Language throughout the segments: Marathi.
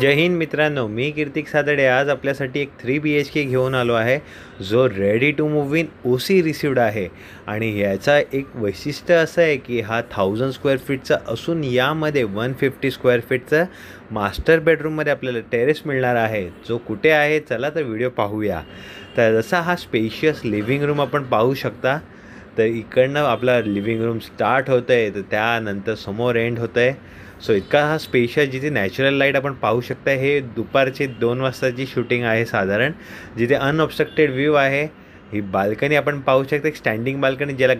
जय हिंद मित्रांनो, मी कीर्तिक सादडे आज आपल्यासाठी एक 3 BHK घेऊन आलो आहे, जो ready to move in OC received आहे. आणि याचा एक वैशिष्ट्य असं आहे की हा 1000 स्क्वेअर फीटचा असून यामध्ये 150 स्क्वेअर फीटचं मास्टर बेडरूममध्ये आपल्याला टेरेस मिळणार आहे. जो कुठे आहे चला तर व्हिडिओ पाहूया. तर जसा हा स्पेशियस लिव्हिंग रूम आपण पाहू शकता, तर इकडनं आपला लिव्हिंग रूम स्टार्ट होतं आहे, तर त्यानंतर समोर एंड होतं आहे. सो इतका हा स्पेशियल, जिथे नॅचरल लाईट आपण पाहू शकता. हे दुपारचे 2 वाजताची शूटिंग आहे साधारण, जिथे अनऑब्स्ट्रक्टेड व्ह्यू आहे. ही बाल्कनी आपण पाहू शकता, एक स्टँडिंग बाल्कनी ज्याला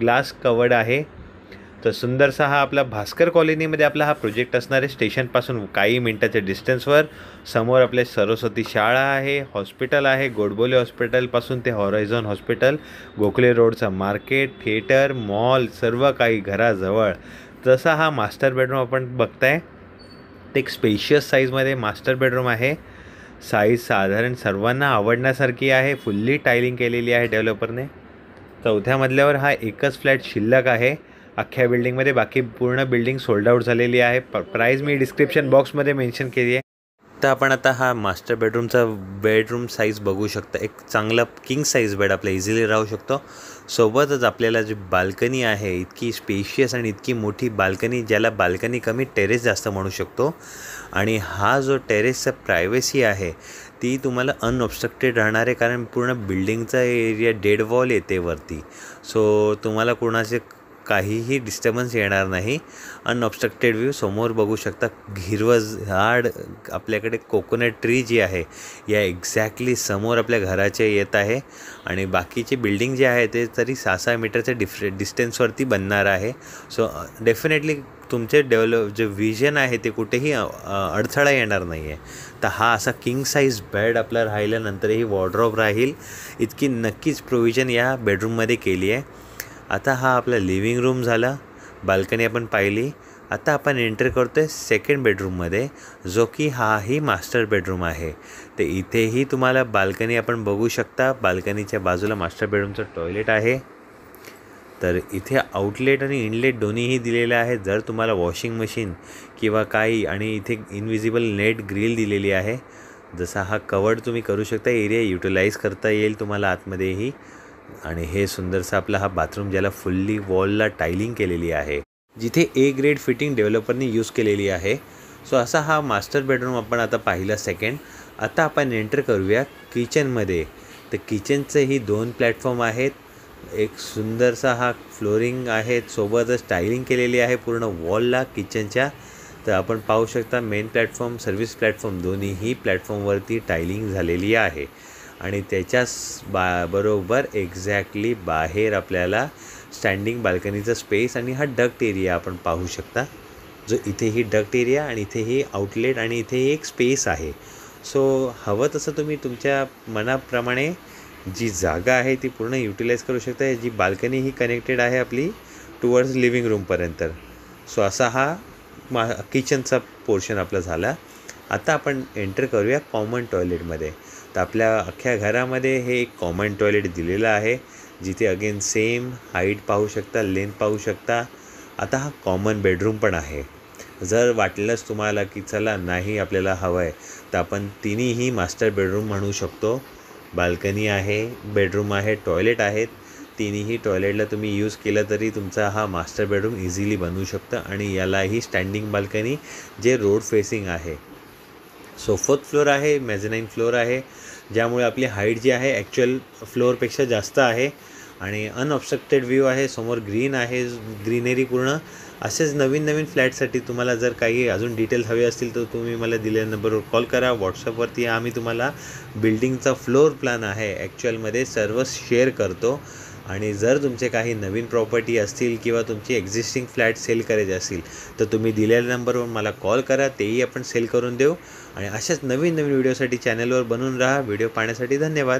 ग्लास कवर्ड आहे. तर सुंदरसा हा आपला भास्कर कॉलनीमध्ये आपला हा प्रोजेक्ट असणार आहे. स्टेशनपासून काही मिनटाच्या डिस्टन्सवर. समोर आपल्या सरस्वती शाळा आहे, हॉस्पिटल आहे, गोडबोले हॉस्पिटलपासून ते हॉरायझॉन हॉस्पिटल, गोखले रोडचा मार्केट, थिएटर, मॉल, सर्व काही घराजवळ. जसा हा मास्टर बेडरूम आपण बघताय, ते एक स्पेशियस साईजमध्ये मास्टर बेडरूम आहे. साईज साधारण सर्वांना आवडण्यासारखी आहे. फुल्ली टायलिंग केलेली आहे डेव्हलपरने. 4थ्या मजल्यावर हा एकच फ्लॅट शिल्लक आहे अख्ख्या बिल्डिंगमध्ये. बाकी पूर्ण बिल्डिंग सोल्ड आउट झालेली आहे. प्राईज मी डिस्क्रिप्शन बॉक्समध्ये मेन्शन केली आहे. तर आपण आता हा मास्टर बेडरूमचा बेडरूम साईज बघू शकता. एक चांगला किंग साईज बेड आपला इझिली राहू शकतो. सोबतच आपल्याला जी बाल्कनी आहे, इतकी स्पेशियस आणि इतकी मोठी बाल्कनी, ज्याला बाल्कनी कमी टेरेस जास्त म्हणू शकतो. आणि हा जो टेरेसचा प्रायव्हसी आहे ती तुम्हाला अनऑब्स्ट्रक्टेड राहणार आहे, कारण पूर्ण बिल्डिंगचा एरिया डेड वॉल येते वरती. सो तुम्हाला कोणाचे काहीही डिस्टर्बन्स येणार नाही. अनऑब्स्ट्रक्टेड व्ह्यू समोर बघू शकता. हिरवं झाड आपल्याकडे कोकोनट ट्री जी आहे या एक्झॅक्टली समोर आपल्या घराच्या येत आहे. आणि बाकीचे बिल्डिंग जे आहे ते तरी 6-6 मीटरच्या डिस्टन्सवरती बनणार आहे. सो डेफिनेटली तुमचे जे विजन आहे ते कुठेही अडथळा येणार नाही आहे. तर हा असा किंग साईज बेड आपला राहिल्यानंतरही वॉर्डरोब राहील, इतकी नक्कीच प्रोव्हिजन या बेडरूममध्ये केली आहे. आता हा आपला लिव्हिंग रूम झाला, बाल्कनी आपण पाहिली. आता आपण एंटर करतो आहे सेकंड बेडरूममध्ये, जो की हाही मास्टर बेडरूम आहे. तर इथेही तुम्हाला बाल्कनी आपण बघू शकता. बाल्कनीच्या बाजूला मास्टर बेडरूमचं टॉयलेट आहे. तर इथे आउटलेट आणि इनलेट दोन्हीही दिलेले आहेत. जर तुम्हाला वॉशिंग मशीन किंवा काही, आणि इथे इनविजिबल नेट ग्रिल दिलेली आहे. जसा हा कवर्ड तुम्ही करू शकता, एरिया युटिलाइज करता येईल तुम्हाला आतमध्येही. आणि हे सुंदरसा आपला हा बाथरूम, ज्याला फुल्ली वॉलला टायलिंग केलेली आहे, जिथे ए ग्रेड फिटिंग डेव्हलपरनी यूज केलेली आहे. सो असा हा मास्टर बेडरूम आपण आता पाहिला सेकंड. आता आपण एंटर करूया किचनमध्ये. तर किचनचेही 2 प्लॅटफॉर्म आहेत. एक सुंदरसा हा फ्लोरिंग आहे, सोबतच टायलिंग केलेली आहे पूर्ण वॉलला किचनच्या. तर आपण पाहू शकता मेन प्लॅटफॉर्म, सर्व्हिस प्लॅटफॉर्म, दोन्हीही प्लॅटफॉर्मवरती टायलिंग झालेली आहे. आणि त्याच्याच बरोबर एक्झॅक्टली बाहेर आपल्याला स्टँडिंग बाल्कनीचा स्पेस आणि हा डक्ट एरिया आपण पाहू शकता. जो इथेही डक्ट एरिया आणि इथेही आउटलेट आणि इथेही एक स्पेस आहे. सो हवं तसं तुम्ही तुमच्या मनाप्रमाणे जी जागा आहे ती पूर्ण युटिलाइज करू शकता. जी बाल्कनी ही कनेक्टेड आहे आपली टुवर्ड्स लिव्हिंग रूमपर्यंत. सो असा हा किचनचा पोर्शन आपला झाला. आता आपण एंटर करूया कॉमन टॉयलेटमध्ये. तर आपल्या अख्ख्या घरामध्ये हे एक कॉमन टॉयलेट दिलेलं आहे, जिथे अगेन सेम हाईट पाहू शकता, लेंथ पाहू शकता. आता हा कॉमन बेडरूम पण आहे. जर वाटलंच तुम्हाला की चला नाही आपल्याला हवं आहे, तर आपण तिन्हीही मास्टर बेडरूम म्हणू शकतो. बाल्कनी आहे, बेडरूम आहे, टॉयलेट आहेत. तिन्हीही टॉयलेटला तुम्ही यूज केलं तरी तुमचा हा मास्टर बेडरूम इझिली बनवू शकतं. आणि यालाही स्टँडिंग बाल्कनी, जे रोड फेसिंग आहे. सो 4th फ्लोअर आहे, मेझनाईन फ्लोअर आहे, ज्यामुळे आपली हाईट जी आहे ॲक्च्युअल फ्लोअरपेक्षा जास्त आहे. आणि अनऑब्स्ट्रक्टेड व्ह्यू आहे, समोर ग्रीन आहे, ग्रीनरी पूर्ण. असेच नवीन नवीन फ्लॅटसाठी तुम्हाला जर काही अजून डिटेल्स हवे असतील तर तुम्ही मला दिलेल्या नंबरवर कॉल करा. व्हॉट्सअपवरती आम्ही तुम्हाला बिल्डिंगचा फ्लोअर प्लॅन आहे ॲक्च्युअलमध्ये सर्व शेअर करतो. आणि जर तुमचे काही नवीन प्रॉपर्टी असतील किंवा तुमची एक्झिस्टिंग फ्लॅट सेल करायचे असतील तर तुम्ही दिलेल्या नंबरवर मला कॉल करा, तेही आपण सेल करून देऊ. आणि अशाच नवीन नवीन व्हिडिओसाठी चॅनलवर बनवून राहा. व्हिडिओ पाहण्यासाठी धन्यवाद.